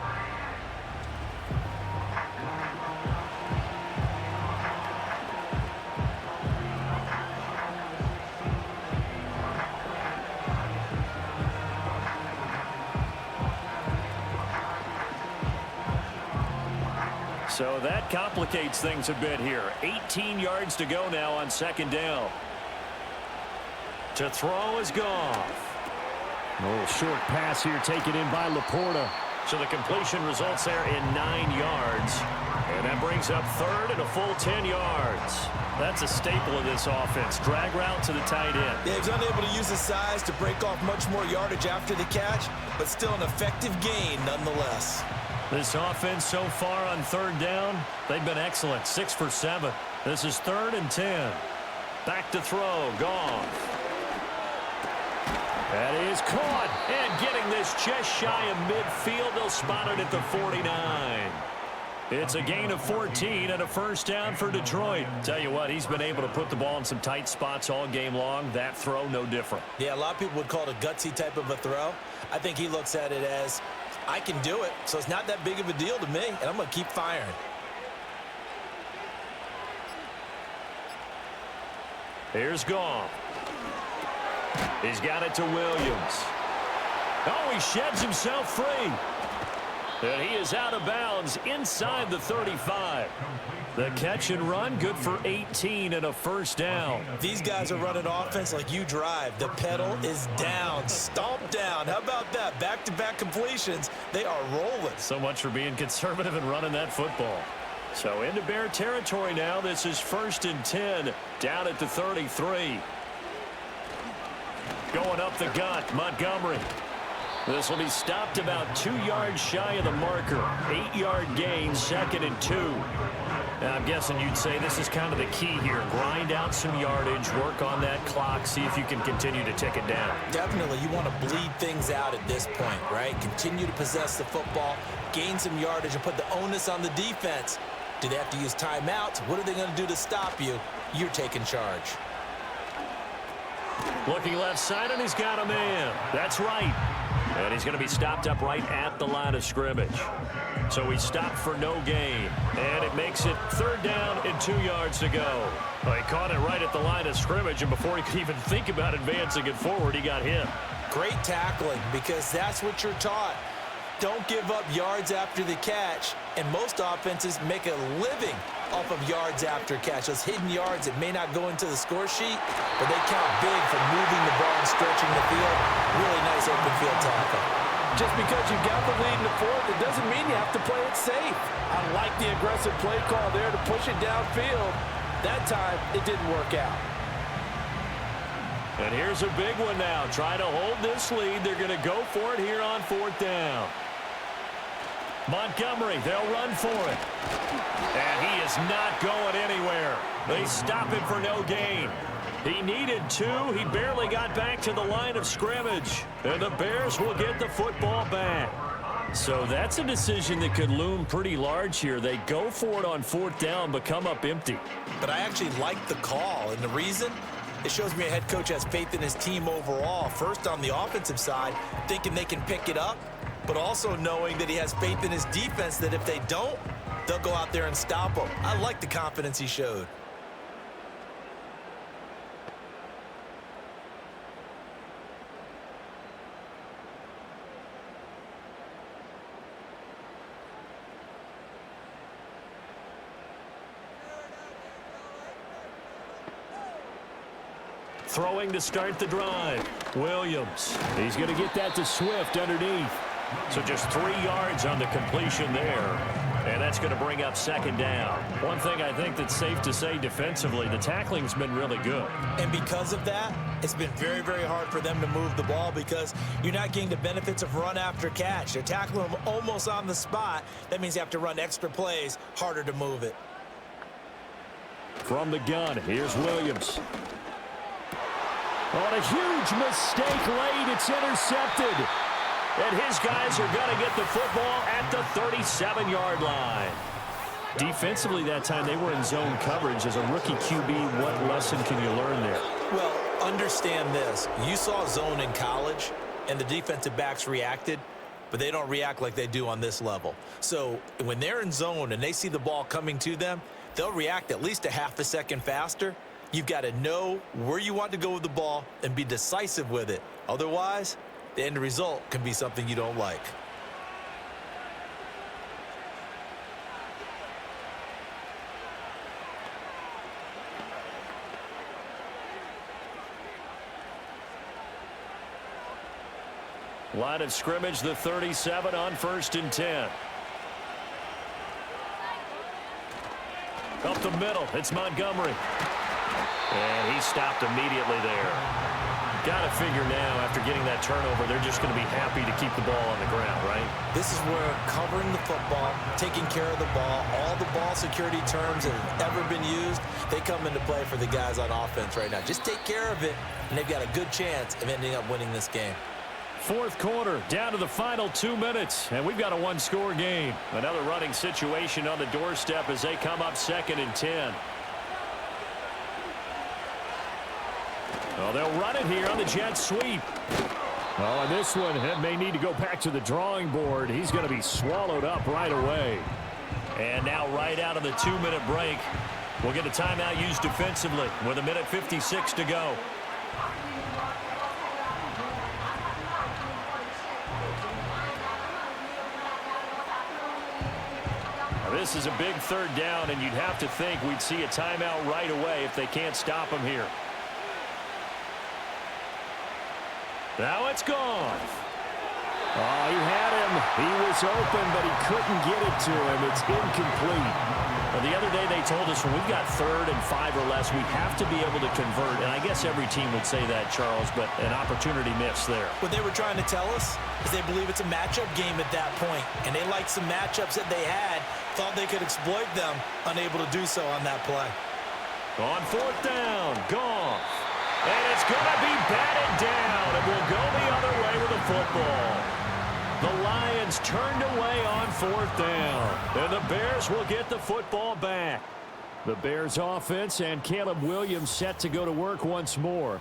[SPEAKER 3] So that complicates things a bit here. 18 yards to go now on 2nd down. To throw is Goff. A little short pass here taken in by Laporta. So the completion results there in 9 yards. And that brings up 3rd and a full 10 yards. That's a staple of this offense. Drag route to the tight end. Yeah, he's unable to use his size to break off much more yardage after the catch, but still an effective gain nonetheless. This offense so far on 3rd down, they've been excellent. 6 for 7. This is 3rd and 10. Back to throw. Goff. That is caught. And getting this just shy of midfield. They'll spot it at the 49. It's a gain of 14 and a 1st down for Detroit. Tell you what, he's been able to put the ball in some tight spots all game long. That throw, no different. Yeah, a lot of people would call it a gutsy type of a throw. I think he looks at it as, I can do it, so it's not that big of a deal to me, and I'm going to keep firing. Here's Goff. He's got it to Williams. Oh, he sheds himself free. And he is out of bounds inside the 35. The catch and run, good for 18 and a 1st down. These guys are running offense like you drive. The pedal is down, stomp down. How about that? Back-to-back completions. They are rolling. So much for being conservative and running that football. So into Bear territory now. This is 1st and 10 down at the 33. Going up the gut, Montgomery. This will be stopped about 2 yards shy of the marker. 8-yard gain, 2nd and 2. Now, I'm guessing you'd say this is kind of the key here. Grind out some yardage, work on that clock, see if you can continue to tick it down. Definitely. You want to bleed things out at this point, right? Continue to possess the football, gain some yardage, and put the onus on the defense Do they have to use timeouts? What are they going to do to stop you? You're taking charge.
[SPEAKER 2] Looking left side, and he's got a man. That's right. And he's going to be stopped up right at the line of scrimmage. So he stopped for no gain. And it makes it 3rd down and 2 yards to go. Well, he caught it right at the line of scrimmage, and before he could even think about advancing it forward, he got hit.
[SPEAKER 3] Great tackling, because that's what you're taught. Don't give up yards after the catch. And most offenses make a living off of yards after catch. Those hidden yards that may not go into the score sheet, but they count big for moving the ball and stretching the field. Really nice open field tackle.
[SPEAKER 5] Just because you got the lead in the 4th, it doesn't mean you have to play it safe. I like the aggressive play call there to push it downfield. That time, it didn't work out.
[SPEAKER 2] And here's a big one now. Try to hold this lead. They're going to go for it here on 4th down. Montgomery, they'll run for it. And he is not going anywhere. They stop him for no gain. He needed 2. He barely got back to the line of scrimmage. And the Bears will get the football back. So that's a decision that could loom pretty large here. They go for it on 4th down, but come up empty.
[SPEAKER 3] But I actually like the call, and the reason? It shows me a head coach has faith in his team overall. First, on the offensive side, thinking they can pick it up, but also knowing that he has faith in his defense that if they don't, they'll go out there and stop them. I like the confidence he showed.
[SPEAKER 2] Throwing to start the drive. Williams. He's going to get that to Swift underneath. So just 3 yards on the completion there. And that's going to bring up 2nd down. One thing I think that's safe to say defensively, the tackling's been really good.
[SPEAKER 3] And because of that, it's been very, very hard for them to move the ball because you're not getting the benefits of run after catch. They're tackling them almost on the spot. That means you have to run extra plays, harder to move it.
[SPEAKER 2] From the gun, here's Williams. On a huge mistake late, it's intercepted. And his guys are going to get the football at the 37-yard line. Defensively that time, they were in zone coverage. As a rookie QB, what lesson can you learn there?
[SPEAKER 3] Well, understand this. You saw zone in college, and the defensive backs reacted, but they don't react like they do on this level. So when they're in zone and they see the ball coming to them, they'll react at least a half a second faster. You've got to know where you want to go with the ball and be decisive with it. Otherwise, the end result can be something you don't like.
[SPEAKER 2] Line of scrimmage, the 37 on 1st and 10. Up the middle, it's Montgomery. And he stopped immediately there. Got to figure now, after getting that turnover, they're just going to be happy to keep the ball on the ground, right?
[SPEAKER 3] This is where covering the football, taking care of the ball, all the ball security terms that have ever been used, they come into play for the guys on offense right now. Just take care of it, and they've got a good chance of ending up winning this game.
[SPEAKER 2] 4th quarter, down to the final 2 minutes, and we've got a 1-score game. Another running situation on the doorstep as they come up 2nd and 10. Oh, they'll run it here on the jet sweep. Oh, and this one may need to go back to the drawing board. He's going to be swallowed up right away. And now right out of the 2-minute break, we'll get a timeout used defensively with 1:56 to go. Now, this is a big 3rd down, and you'd have to think we'd see a timeout right away if they can't stop him here. Now it's gone. Oh, he had him. He was open, but he couldn't get it to him. It's incomplete. Well, the other day they told us when we've got 3rd and 5 or less, we have to be able to convert. And I guess every team would say that, Charles, but an opportunity missed there.
[SPEAKER 3] What they were trying to tell us is they believe it's a matchup game at that point, and they liked some matchups that they had, thought they could exploit them, unable to do so on that play.
[SPEAKER 2] On 4th down, gone. And it's going to be batted down, and we'll go the other way with the football. The Lions turned away on 4th down. And the Bears will get the football back. The Bears offense and Caleb Williams set to go to work once more.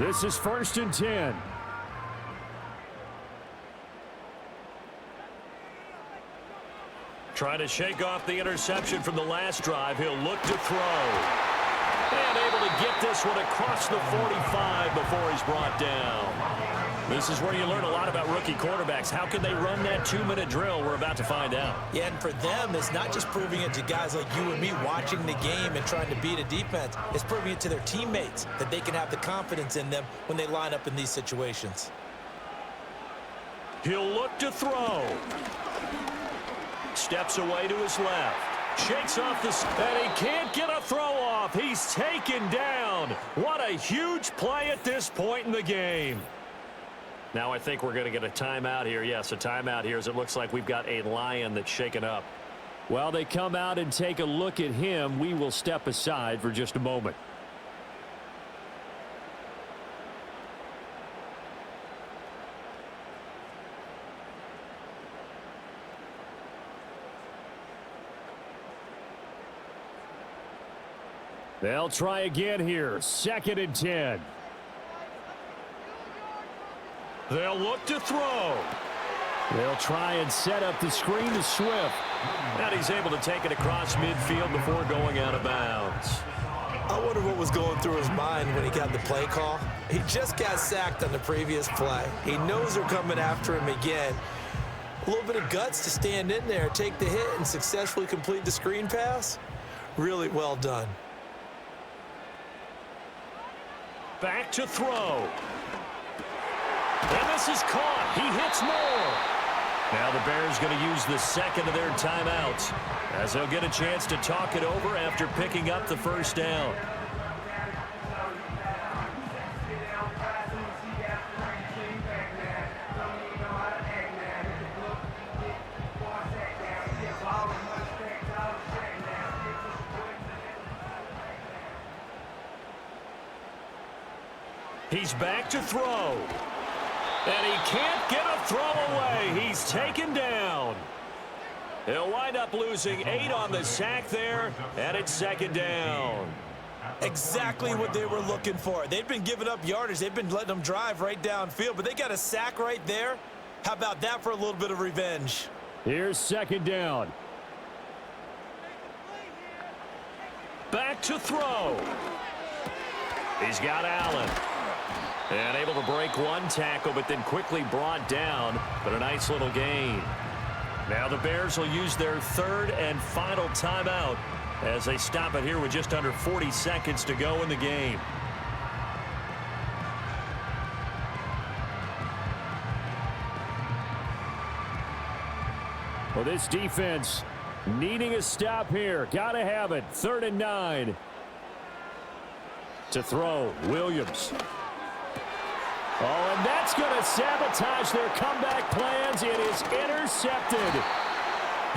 [SPEAKER 2] This is 1st and 10. Trying to shake off the interception from the last drive. He'll look to throw. And able to get this one across the 45 before he's brought down. This is where you learn a lot about rookie quarterbacks. How can they run that 2-minute drill? We're about to find out.
[SPEAKER 3] Yeah, and for them, it's not just proving it to guys like you and me watching the game and trying to beat a defense. It's proving it to their teammates that they can have the confidence in them when they line up in these situations.
[SPEAKER 2] He'll look to throw. Steps away to his left. Shakes off the... And he can't get a throw off. He's taken down. What a huge play at this point in the game. Now I think we're going to get a timeout here. Yes, a timeout here as it looks like we've got a Lion that's shaken up. While they come out and take a look at him, we will step aside for just a moment. They'll try again here. 2nd and 10. They'll look to throw. They'll try and set up the screen to Swift. And he's able to take it across midfield before going out of bounds.
[SPEAKER 3] I wonder what was going through his mind when he got the play call. He just got sacked on the previous play. He knows they're coming after him again. A little bit of guts to stand in there, take the hit, and successfully complete the screen pass. Really well done.
[SPEAKER 2] Back to throw. And this is caught. He hits more. Now the Bears going to use the second of their timeouts as they'll get a chance to talk it over after picking up the 1st down. He's back to throw. And he can't get a throw away. He's taken down. He'll wind up losing 8 on the sack there, and it's 2nd down.
[SPEAKER 3] Exactly what they were looking for. They've been giving up yardage. They've been letting them drive right downfield, but they got a sack right there. How about that for a little bit of revenge?
[SPEAKER 2] Here's 2nd down. Back to throw. He's got Allen. And able to break one tackle, but then quickly brought down. But a nice little gain. Now the Bears will use their 3rd and final timeout as they stop it here with just under 40 seconds to go in the game. Well, this defense needing a stop here. Got to have it. 3rd and 9. To throw, Williams. Oh, and that's going to sabotage their comeback plans. It is intercepted.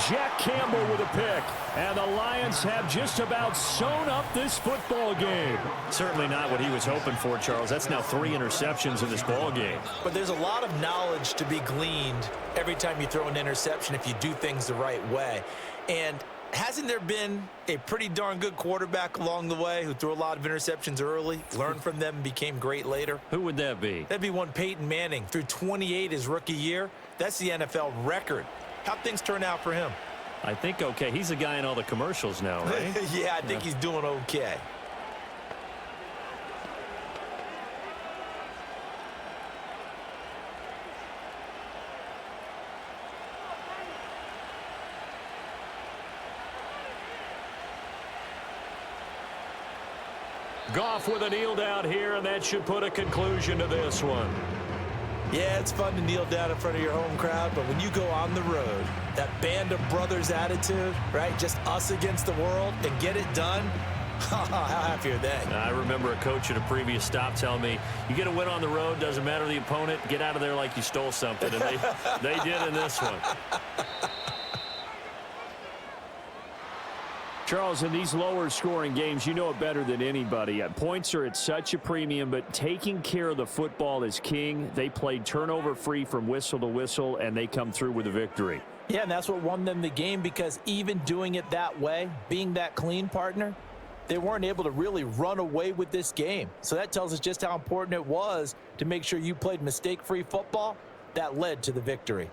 [SPEAKER 2] Jack Campbell with a pick. And the Lions have just about sewn up this football game. Certainly not what he was hoping for, Charles. That's now 3 interceptions in this ball game.
[SPEAKER 3] But there's a lot of knowledge to be gleaned every time you throw an interception if you do things the right way. And hasn't there been a pretty darn good quarterback along the way who threw a lot of interceptions early, learned from them, and became great later?
[SPEAKER 2] Who would that be?
[SPEAKER 3] That'd be one Peyton Manning. Threw 28 his rookie year. That's the NFL record. How'd things turn out for him?
[SPEAKER 2] I think okay. He's the guy in all the commercials now, right?
[SPEAKER 3] Yeah, I think he's doing okay.
[SPEAKER 2] Goff with a kneel down here, and that should put a conclusion to this one.
[SPEAKER 3] Yeah, it's fun to kneel down in front of your home crowd, but when you go on the road, that band of brothers attitude, right, just us against the world, and get it done, how happy are they?
[SPEAKER 2] I remember a coach at a previous stop telling me, you get a win on the road, doesn't matter the opponent, get out of there like you stole something, and they did in this one.
[SPEAKER 6] Charles, in these lower-scoring games, you know it better than anybody. Points are at such a premium, but taking care of the football is king. They played turnover-free from whistle to whistle, and they come through with a victory.
[SPEAKER 3] Yeah, and that's what won them the game, because even doing it that way, being that clean partner, they weren't able to really run away with this game. So that tells us just how important it was to make sure you played mistake-free football. That led to the victory.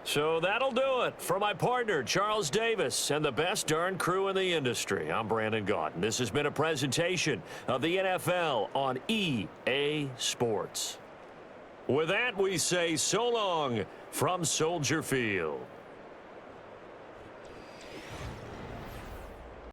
[SPEAKER 2] So that'll do it for my partner, Charles Davis, and the best darn crew in the industry. I'm Brandon Gaudin. This has been a presentation of the NFL on EA Sports. With that, we say so long from Soldier Field.